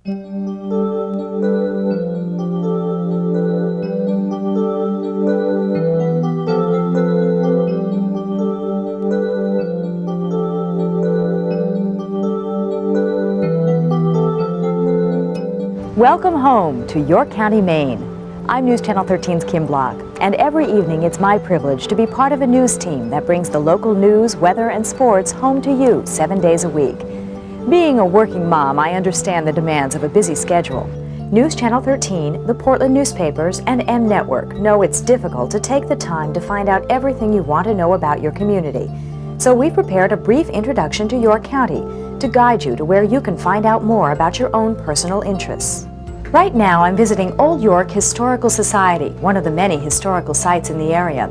Welcome home to York County, Maine. I'm News Channel 13's Kim Block, and every evening it's my privilege to be part of a news team that brings the local news, weather, and sports home to you 7 days a week. Being a working mom, I understand the demands of a busy schedule. News Channel 13, the Portland newspapers, and M Network know it's difficult to take the time to find out everything you want to know about your community. So we've prepared a brief introduction to York County to guide you to where you can find out more about your own personal interests. Right now, I'm visiting Old York Historical Society, one of the many historical sites in the area.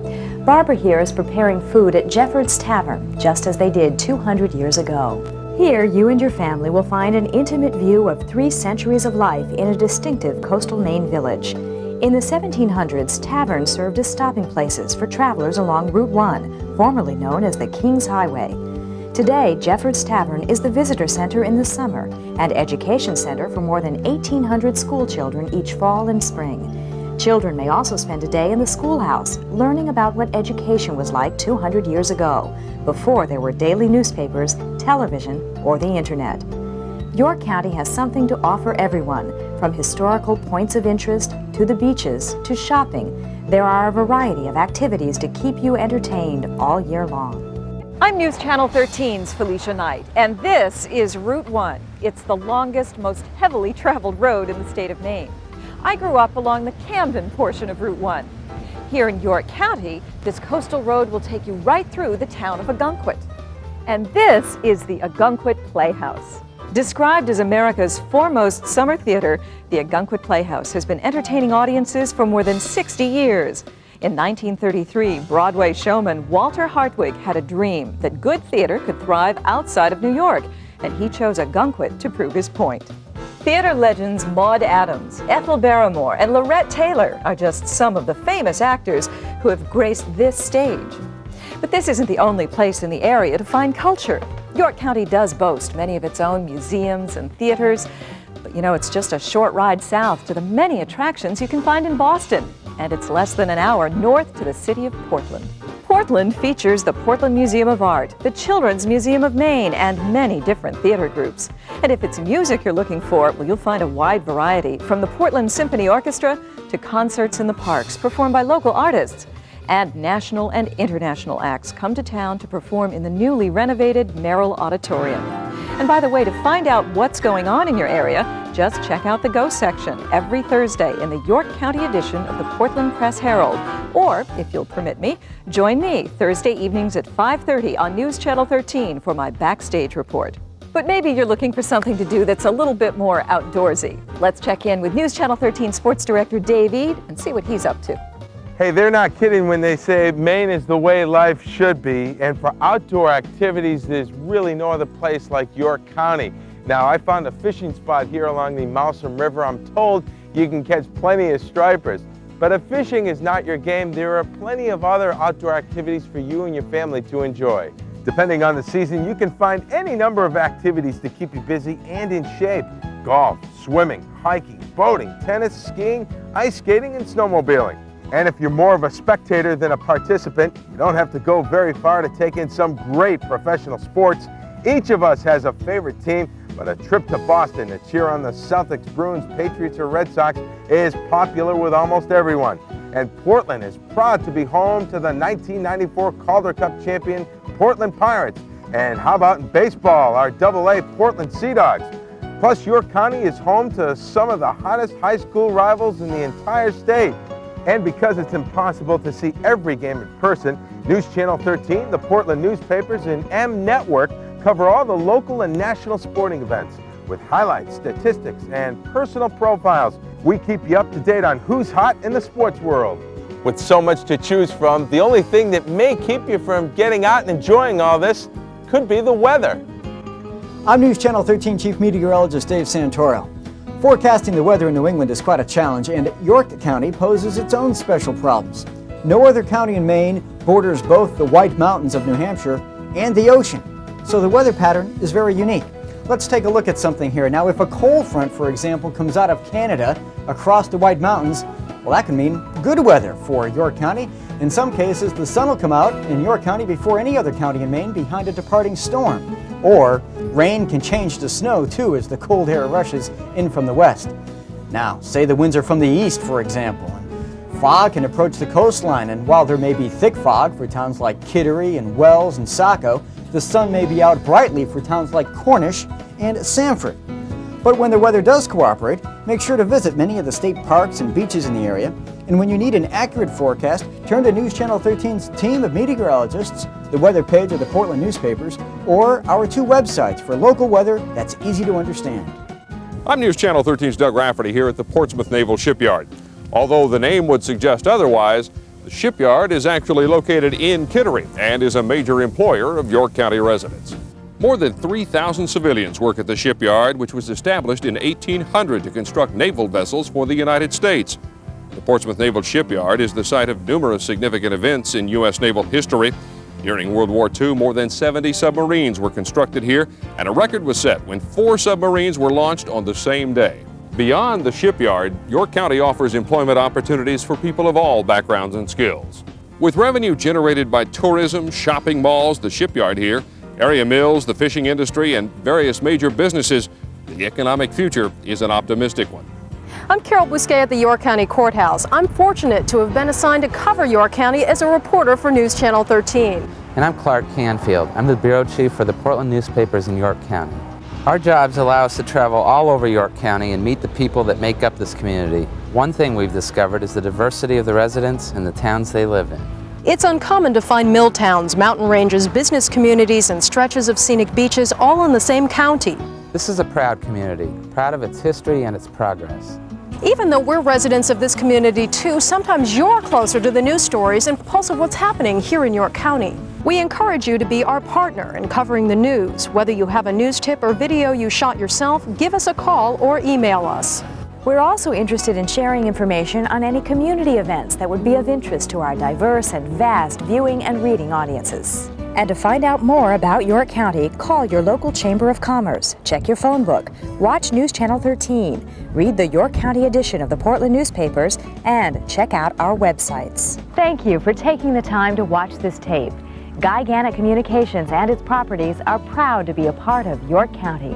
Barbara here is preparing food at Jeffords Tavern, just as they did 200 years ago. Here, you and your family will find an intimate view of 3 centuries of life in a distinctive coastal Maine village. In the 1700s, taverns served as stopping places for travelers along Route 1, formerly known as the King's Highway. Today, Jeffords Tavern is the visitor center in the summer and education center for more than 1,800 school children each fall and spring. Children may also spend a day in the schoolhouse, learning about what education was like 200 years ago, before there were daily newspapers, television, or the internet. York County has something to offer everyone, from historical points of interest to the beaches to shopping. There are a variety of activities to keep you entertained all year long. I'm News Channel 13's Felicia Knight, and this is Route 1. It's the longest, most heavily traveled road in the state of Maine. I grew up along the Camden portion of Route 1. Here in York County, this coastal road will take you right through the town of Ogunquit. And this is the Ogunquit Playhouse. Described as America's foremost summer theater, the Ogunquit Playhouse has been entertaining audiences for more than 60 years. In 1933, Broadway showman Walter Hartwig had a dream that good theater could thrive outside of New York, and he chose Ogunquit to prove his point. Theater legends Maude Adams, Ethel Barrymore, and Lorette Taylor are just some of the famous actors who have graced this stage. But this isn't the only place in the area to find culture. York County does boast many of its own museums and theaters, but you know, it's just a short ride south to the many attractions you can find in Boston. And it's less than an hour north to the city of Portland. Portland features the Portland Museum of Art, the Children's Museum of Maine, and many different theater groups. And if it's music you're looking for, well, you'll find a wide variety, from the Portland Symphony Orchestra to concerts in the parks performed by local artists. And national and international acts come to town to perform in the newly renovated Merrill Auditorium. And by the way, to find out what's going on in your area, just check out the Go section every Thursday in the York County edition of the Portland Press Herald. Or, if you'll permit me, join me Thursday evenings at 5:30 on News Channel 13 for my backstage report. But maybe you're looking for something to do that's a little bit more outdoorsy. Let's check in with News Channel 13 sports director Dave Eade and see what he's up to. Hey, they're not kidding when they say Maine is the way life should be, and for outdoor activities, there's really no other place like York County. Now, I found a fishing spot here along the Mousom River. I'm told you can catch plenty of stripers. But if fishing is not your game, there are plenty of other outdoor activities for you and your family to enjoy. Depending on the season, you can find any number of activities to keep you busy and in shape. Golf, swimming, hiking, boating, tennis, skiing, ice skating, and snowmobiling. And if you're more of a spectator than a participant, you don't have to go very far to take in some great professional sports. Each of us has a favorite team, but a trip to Boston to cheer on the Celtics, Bruins, Patriots, or Red Sox is popular with almost everyone. And Portland is proud to be home to the 1994 Calder Cup champion Portland Pirates. And how about in baseball, our AA Portland Sea Dogs? Plus, York County is home to some of the hottest high school rivals in the entire state. And because it's impossible to see every game in person, News Channel 13, the Portland newspapers, and M Network cover all the local and national sporting events with highlights, statistics, and personal profiles. We keep you up to date on who's hot in the sports world. With so much to choose from, the only thing that may keep you from getting out and enjoying all this could be the weather. I'm News Channel 13 Chief Meteorologist Dave Santoro. Forecasting the weather in New England is quite a challenge, and York County poses its own special problems. No other county in Maine borders both the White Mountains of New Hampshire and the ocean, so the weather pattern is very unique. Let's take a look at something here. Now, if a cold front, for example, comes out of Canada across the White Mountains, well, that can mean good weather for York County. In some cases, the sun will come out in York County before any other county in Maine behind a departing storm. Or rain can change to snow, too, as the cold air rushes in from the west. Now, say the winds are from the east, for example. Fog can approach the coastline, and while there may be thick fog for towns like Kittery and Wells and Saco, the sun may be out brightly for towns like Cornish and Sanford. But when the weather does cooperate, make sure to visit many of the state parks and beaches in the area. And when you need an accurate forecast, turn to News Channel 13's team of meteorologists, the weather page of the Portland newspapers, or our 2 websites for local weather that's easy to understand. I'm News Channel 13's Doug Rafferty here at the Portsmouth Naval Shipyard. Although the name would suggest otherwise, the shipyard is actually located in Kittery and is a major employer of York County residents. More than 3,000 civilians work at the shipyard, which was established in 1800 to construct naval vessels for the United States. The Portsmouth Naval Shipyard is the site of numerous significant events in U.S. naval history. During World War II, more than 70 submarines were constructed here, and a record was set when 4 submarines were launched on the same day. Beyond the shipyard, York County offers employment opportunities for people of all backgrounds and skills. With revenue generated by tourism, shopping malls, the shipyard here, area mills, the fishing industry, and various major businesses, the economic future is an optimistic one. I'm Carol Bousquet at the York County Courthouse. I'm fortunate to have been assigned to cover York County as a reporter for News Channel 13. And I'm Clark Canfield. I'm the bureau chief for the Portland newspapers in York County. Our jobs allow us to travel all over York County and meet the people that make up this community. One thing we've discovered is the diversity of the residents and the towns they live in. It's uncommon to find mill towns, mountain ranges, business communities, and stretches of scenic beaches all in the same county. This is a proud community, proud of its history and its progress. Even though we're residents of this community too, sometimes you're closer to the news stories and pulse of what's happening here in York County. We encourage you to be our partner in covering the news. Whether you have a news tip or video you shot yourself, give us a call or email us. We're also interested in sharing information on any community events that would be of interest to our diverse and vast viewing and reading audiences. And to find out more about York County, call your local Chamber of Commerce, check your phone book, watch News Channel 13, read the York County edition of the Portland newspapers, and check out our websites. Thank you for taking the time to watch this tape. Gannett Communications and its properties are proud to be a part of York County.